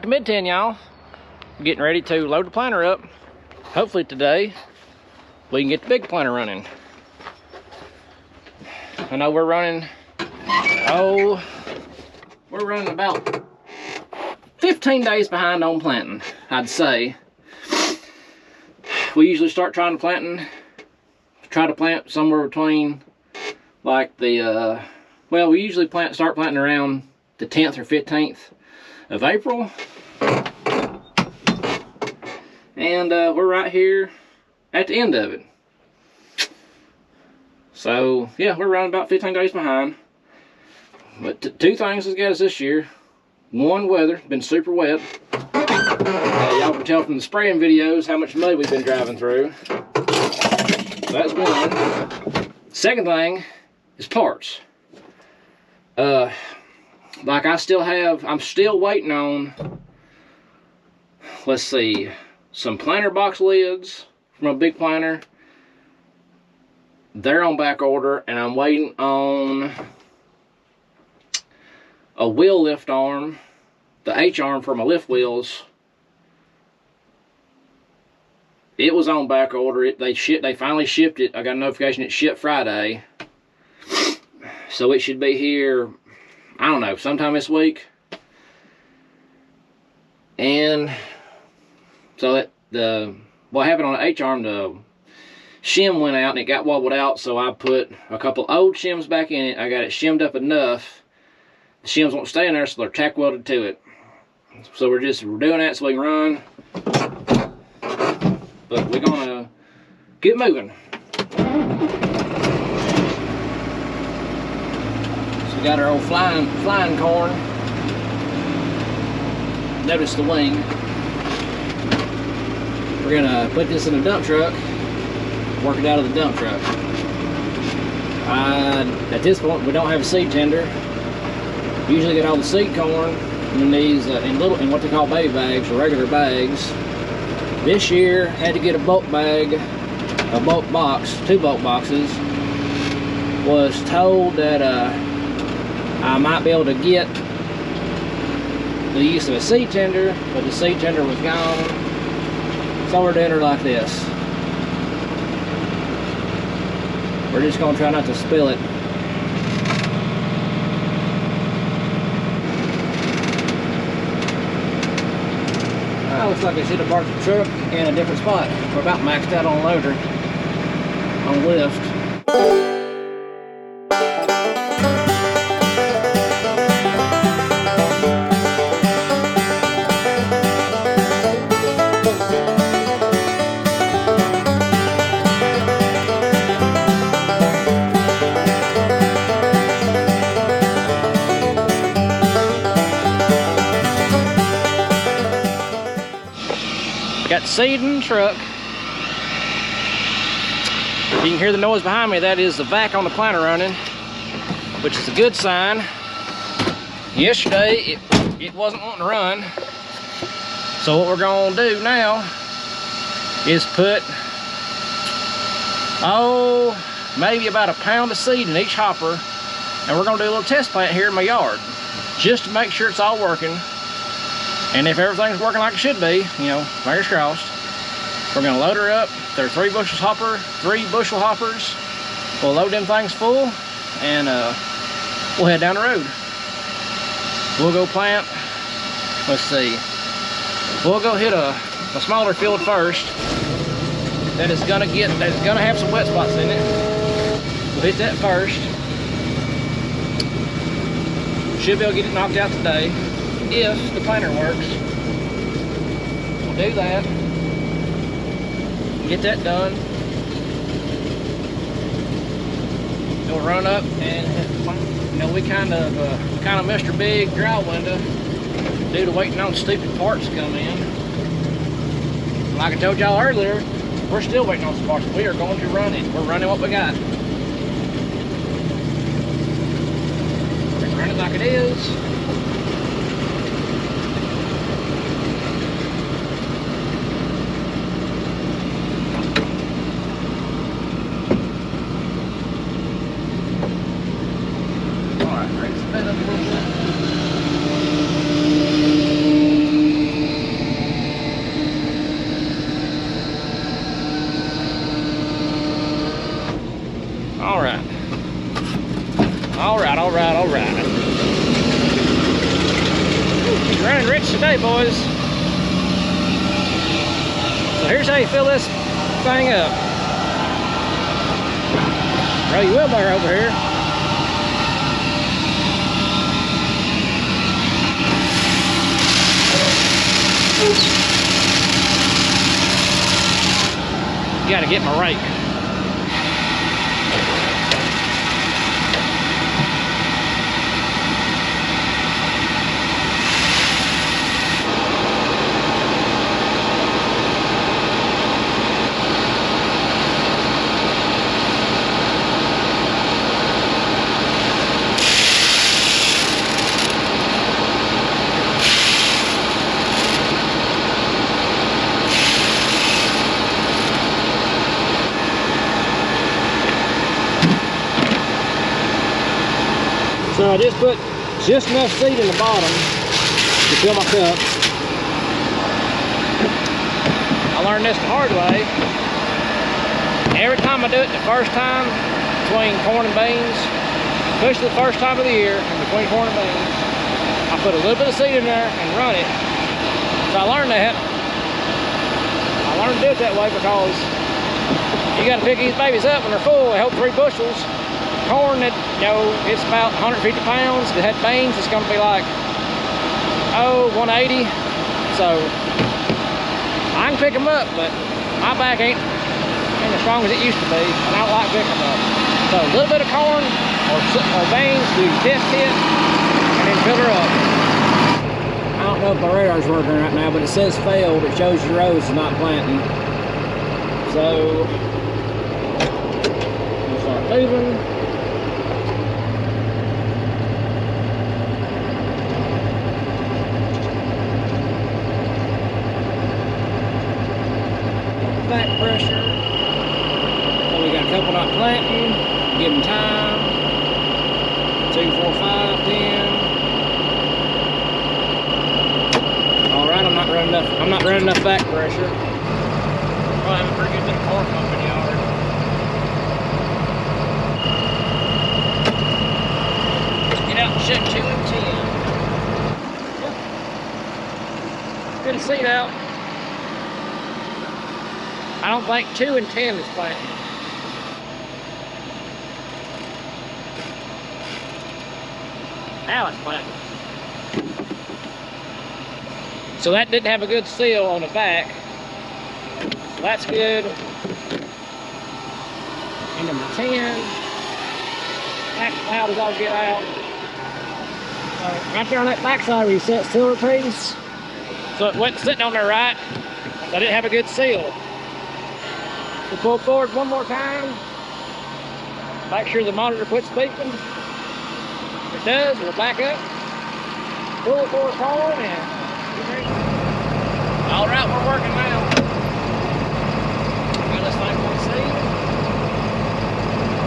to Mid-10, y'all. Getting ready to load the planter up. Hopefully today we can get the big planter running. I know we're running, we're running about 15 days behind on planting, I'd say. We usually start try to plant somewhere between like the, well, we usually start planting around the 10th or 15th of April. And we're right here at the end of it. So yeah, we're around about 15 days behind. But two things has got us this year. One, weather, been super wet. Y'all can tell from the spraying videos how much mud we've been driving through. So that's one. Second thing is parts. Like I'm still waiting on, let's see, some planter box lids from a big planter. They're on back order, and I'm waiting on a wheel lift arm, the H-arm for my lift wheels. It was on back order. They finally shipped it. I got a notification it shipped Friday. So it should be here, I don't know, sometime this week. And so what happened on the H-arm, the shim went out and it got wobbled out, so I put a couple old shims back in it. I got it shimmed up enough. The shims won't stay in there, so they're tack welded to it. So we're doing that so we can run. But we're gonna get moving. So we got our old flying corn. Notice the wing. We're gonna put this in a dump truck, work it out of the dump truck. At this point, we don't have a seed tender. Usually get all the seed corn in these in what they call baby bags or regular bags. This year had to get a bulk bag, a bulk box, 2 bulk boxes. Was told that I might be able to get the use of a seed tender, but the seed tender was gone. So we're doing her like this. We're just gonna try not to spill it. Looks like I should have parked the truck in a different spot. We're about maxed out on loader, on lift. Got seed in the truck. You can hear the noise behind me. That is the vac on the planter running, which is a good sign. Yesterday it wasn't wanting to run. So what we're gonna do now is put maybe about a pound of seed in each hopper, and we're gonna do a little test plant here in my yard just to make sure it's all working. And if everything's working like it should be, you know, fingers crossed, we're gonna load her up. They're 3 bushel hoppers. We'll load them things full, and we'll head down the road. We'll go plant. Let's see. We'll go hit a smaller field first. That is gonna have some wet spots in it. We'll hit that first. Should be able to get it knocked out today, if the planter works. We'll do that. Get that done. We'll run up and, you know, we kind of missed our big dry window due to waiting on stupid parts to come in. Like I told y'all earlier, we're still waiting on some parts. We are going to run it. We're running what we got. We're gonna run it like it is. So here's how you fill this thing up. Throw your wheelbarrow over here. You gotta get my rake. So I just put just enough seed in the bottom to fill my cup. I learned this the hard way. Every time I do it the first time between corn and beans, especially the first time of the year and between corn and beans, I put a little bit of seed in there and run it. So I learned that. I learned to do it that way because you got to pick these babies up when they're full. They hold 3 bushels. Corn that, you know, it's about 150 pounds. If it had beans, it's going to be like, 180. So I can pick them up, but my back ain't as strong as it used to be, and I don't like picking them up. So a little bit of corn or beans, do your test hit, and then fill her up. I don't know if my radar's working right now, but it says failed. It shows your rows is not planting. So we'll start moving. Back pressure. So we got a couple not planting. Give them time. 2, 4, 5, 10. All right, I'm not running enough back pressure. Probably have a pretty good bit of corn up in the yard. Get out and check 2 and 10. Good seed out. I don't think 2 and 10 is planting. Now it's planting. So that didn't have a good seal on the back. So that's good. And number 10. That's how does all get out. Right there on that back side where you set silver piece. So it wasn't sitting on there right. So I didn't have a good seal. We'll pull forward one more time. Make sure the monitor quits beeping. If it does, we'll back up. Pull it forward hard and get ready. All right, we're working now. Got this thing on seed.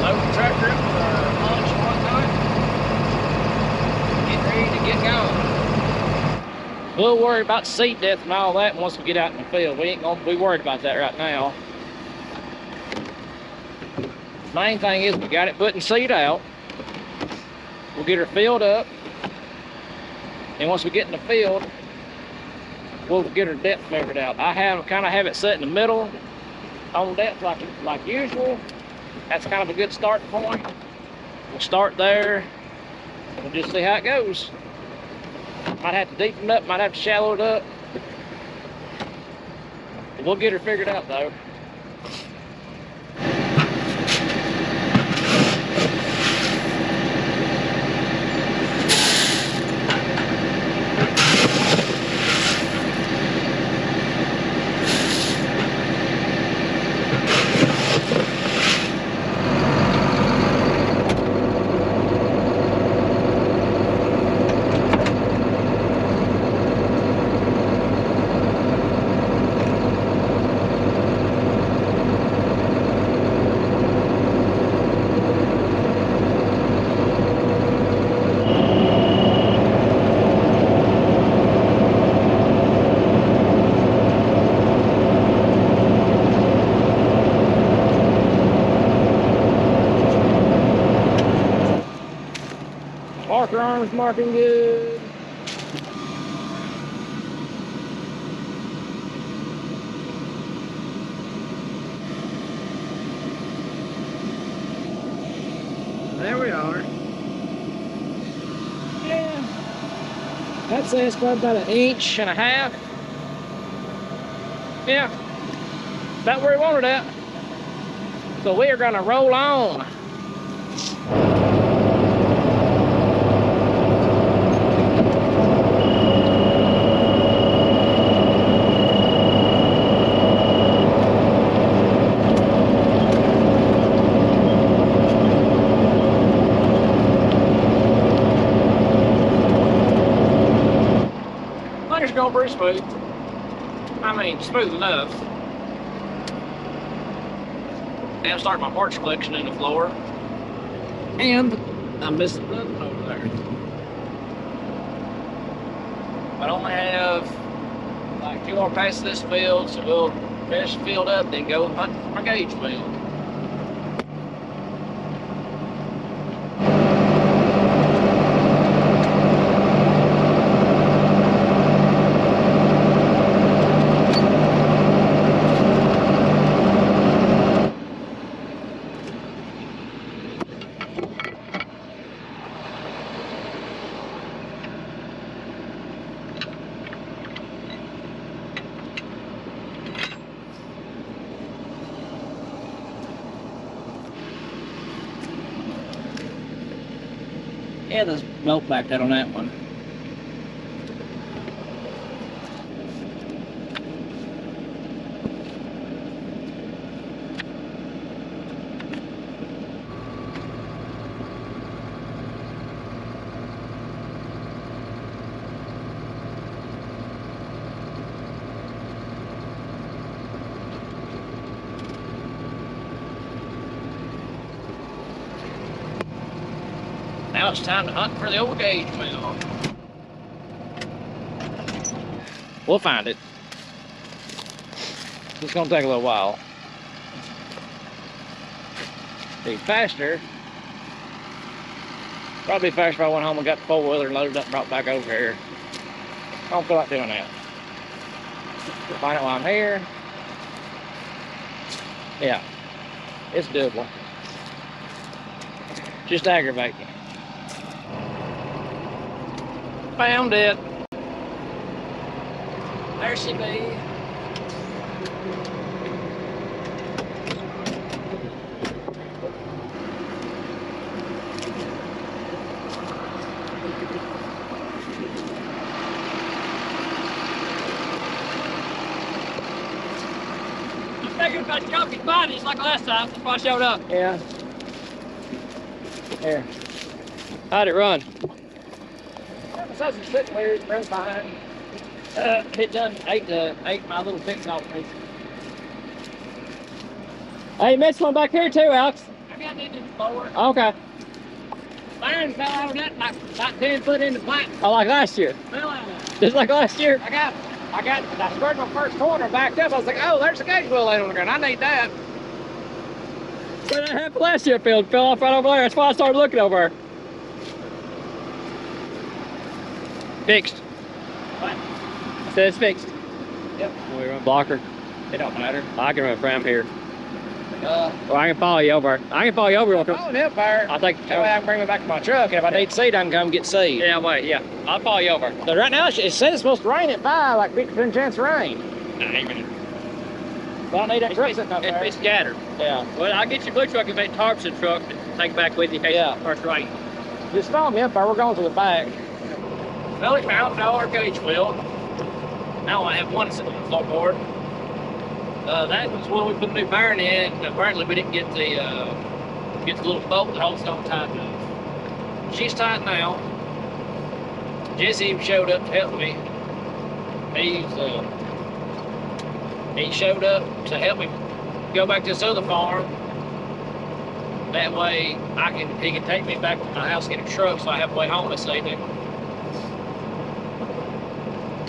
Load the tractor up with our lunch and whatnot. Get ready to get going. We'll worry about seed death and all that once we get out in the field. We ain't gonna be worried about that right now. Main thing is we got it putting seed out. We'll get her filled up. And once we get in the field, we'll get her depth measured out. I kind of have it set in the middle on depth like usual. That's kind of a good start point. We'll start there. We'll just see how it goes. Might have to deepen it up, might have to shallow it up. We'll get her figured out though. Marker arm's marking good. we are. Yeah. That says about 1.5 inches. Yeah. About where we wanted it. So we are gonna roll on. It's going pretty smooth. I mean, smooth enough. And I'm starting my parts collection in the floor. And I'm missing nothing over there. I only have like 2 more passes this field, so we'll finish the field up, then go hunt my gauge field. Yeah, there's milk back there on that one. Now it's time to hunt for the old gauge wheel. We'll find it. It's gonna take a little while. Be faster. Probably faster if I went home and got the 4-wheeler loaded up and brought back over here. I don't feel like doing that. Find out why I'm here. Yeah, it's doable. Just aggravating. Found it. There she be. I'm thinking about jumping bodies like last time before I showed up. Yeah. Here. How'd it run? So some slick weird, ran fine. It done ate my little fix off me. Hey, you missed one back here too, Alex. I got it in the floor. Okay. Iron fell out of that about 10 foot in the plant. Oh, like last year? Fell out of it. Just like last year? I squared my first corner, backed up. I was like, oh, there's a gauge wheel laying on the ground. I need that. So that happened last year, fell off right over there. That's why I started looking over. Fixed. What? I said it's fixed. Yep. Can we run blocker? It don't matter. I can run from here. Or I can follow you over. I can follow you over. Follow me up there. I think that way I can bring me back to my truck. And if I need seed, I can come get seed. Yeah, wait, yeah. I'll follow you over. So right now, it says it's supposed to rain at 5, like 50% chance of rain. Nah, ain't really. Well, I need that truck sitting up there. It's scattered. Yeah. Well, I'll get your blue truck and make tarps in the truck and take it back with you in case it starts raining. Just follow me up there. We're going to the back. Well, we found our gauge wheel. Now I have one sitting on the floorboard. That was when we put the new bearing in. Apparently we didn't get the little bolt that holds it on tight enough. She's tight now. Jesse even showed up to help me. He showed up to help me go back to this other farm. That way he can take me back to my house, get a truck, so I have a way home this evening.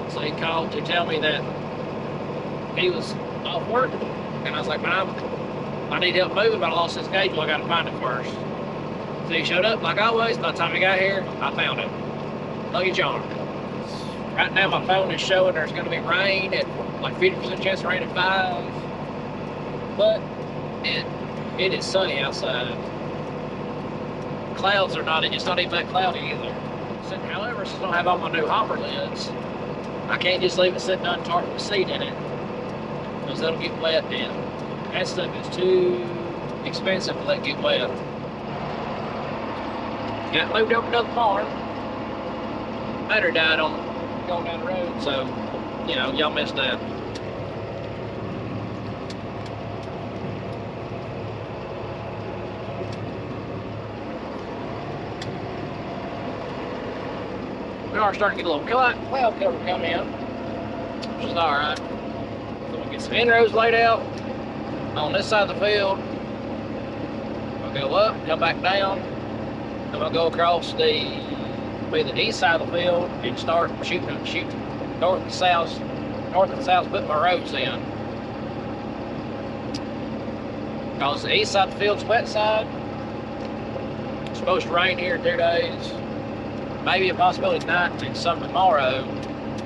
So he called to tell me that he was off work, and I was like, man, I need help moving, but I lost this gauge, well, I gotta find it first. So he showed up, like always. By the time he got here, I found it. Lucky John. Right now my phone is showing there's gonna be rain at like 50% chance of rain at 5, but it is sunny outside. clouds are not, it's not even that cloudy either. So, however, since I don't have all my new hopper lids, I can't just leave it sitting untarred with seed in it, because that'll get wet then. That stuff is too expensive to let get wet. Got moved over to the farm. Battery died on going down the road, so, you know, y'all missed that. We are starting to get a little cloud cover come in, which is alright. So we'll get some inrows laid out on this side of the field. We'll go up, come back down, and we'll go across the east side of the field and start shooting north and south, putting my roads in. Because the east side of the field's wet side. It's supposed to rain here in 2 days. Maybe a possibility tonight and some tomorrow.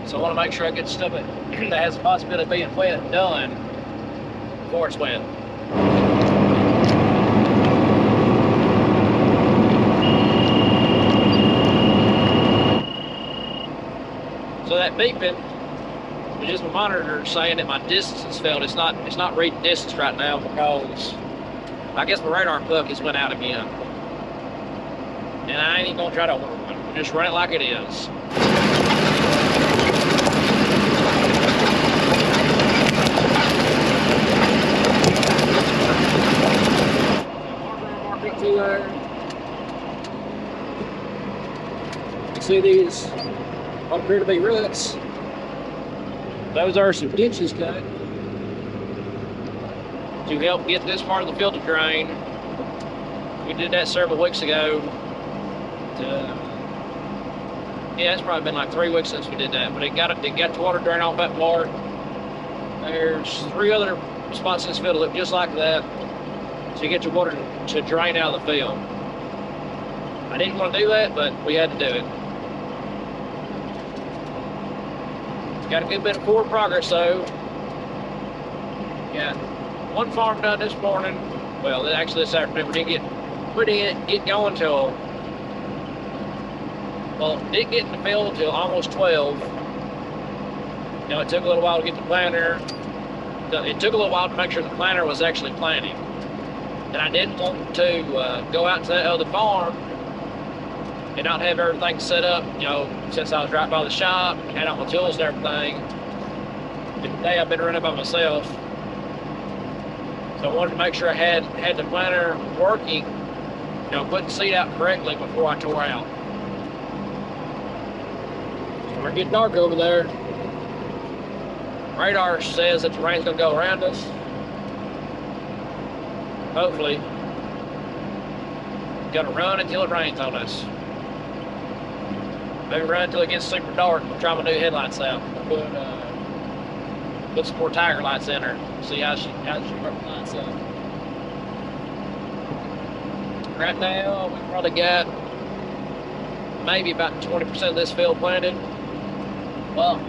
So I want to make sure I get stuff that has the possibility of being wet done before it's wet. So that beeping was just my monitor saying that my distance is failed. It's not reading distance right now because I guess my radar plug has went out again. And I ain't even gonna try to order one. Just run it like it is. Mark up through there. You see these what appear to be roots. Those are some ditches cut to help get this part of the field to drain. We did that several weeks ago. Yeah, it's probably been like 3 weeks since we did that, but it got the water drain off that part. There's 3 other spots in this field that look just like that, so you get your water to drain out of the field. I didn't want to do that, but we had to do it. Got a good bit of forward progress though. Got 1 farm done this morning. Well, actually this afternoon. We didn't get going till. Well, didn't get in the field until almost 12. You know, it took a little while to get the planter. It took a little while to make sure the planter was actually planting. And I didn't want to go out to that other farm and not have everything set up, you know, since I was right by the shop, had all my tools and everything. Today I've been running by myself. So I wanted to make sure I had the planter working, you know, putting seed out correctly before I tore out. We're getting dark over there. Radar says that the rain's gonna go around us. Hopefully. Gonna run until it rains on us. Maybe run until it gets super dark. We'll try my new headlights out. Put some more tiger lights in her. See how she works the lights up. Right now, we've probably got maybe about 20% of this field planted. Well,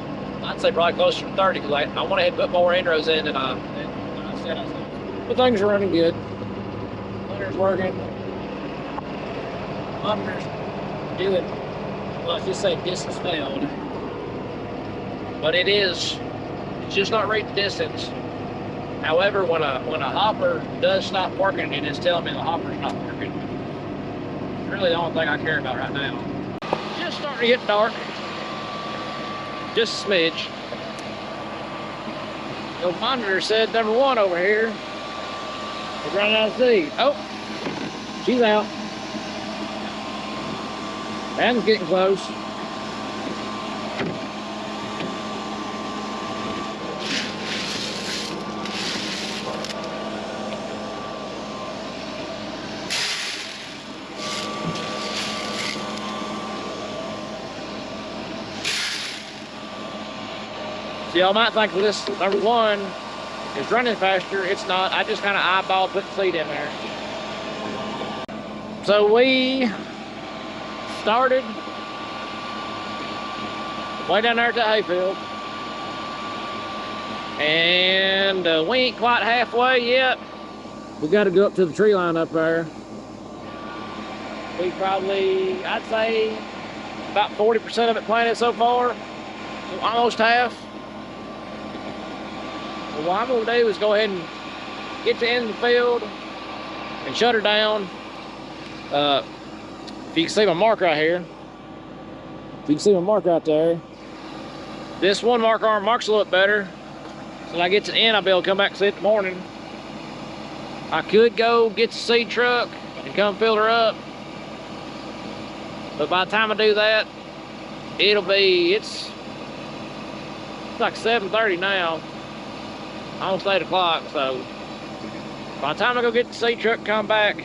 I'd say probably closer to 30 because I went ahead and put more inrows in than I said I would. But things are running good. Planter's working. Monitor's doing, well, let's just say distance failed. But it's just not reading distance. However, when a hopper does stop working, it is telling me the hopper's not working. It's really the only thing I care about right now. Just starting to get dark. Just a smidge. The monitor said number 1 over here. We're running out of seed. Oh, she's out. Adam's getting close. So y'all might think this number 1 is running faster. It's not. I just kind of eyeball put the seed in there. So we started way down there at the hayfield. And we ain't quite halfway yet. We got to go up to the tree line up there. We probably, I'd say, about 40% of it planted so far. So almost half. Well, what I'm going to do is go ahead and get to the end of the field and shut her down. If you can see my mark right here, if you can see my mark right there, this one mark arm marks a little better. So when I get to the end, I'll be able to come back and see it in the morning. I could go get the seed truck and come fill her up. But by the time I do that, it's like 7:30 now, almost 8 o'clock. So by the time I go get the seed truck and come back,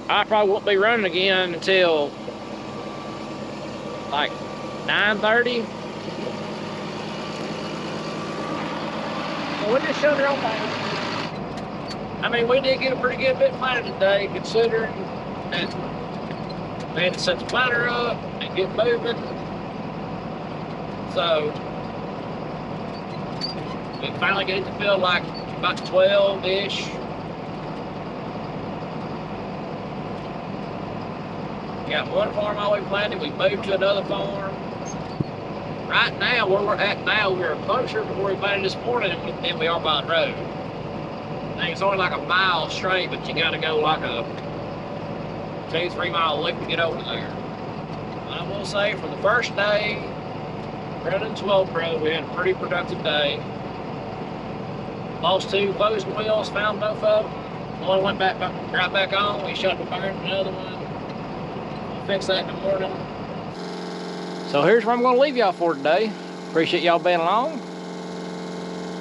I probably won't be running again until like 9:30. So we just shut her on back. I mean, we did get a pretty good bit planted today, considering that we had to set the planter up and get moving. So we finally get it to feel like about 12-ish. We got one farm all the way planted. We moved to another farm. Right now, where we're at now, we're closer to where we planted this morning than we are by the road. I think it's only like a mile straight, but you got to go like a 2-3 mile loop to get over there. I will say, for the first day running 12 Pro, we had a pretty productive day. Lost 2 closing wheels, found both of them. One went right back on. We shut the burn another one. We'll fix that in the morning. So here's where I'm going to leave y'all for today. Appreciate y'all being along.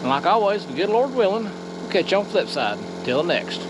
And like always, the good Lord willing, we'll catch you on the flip side. Till next.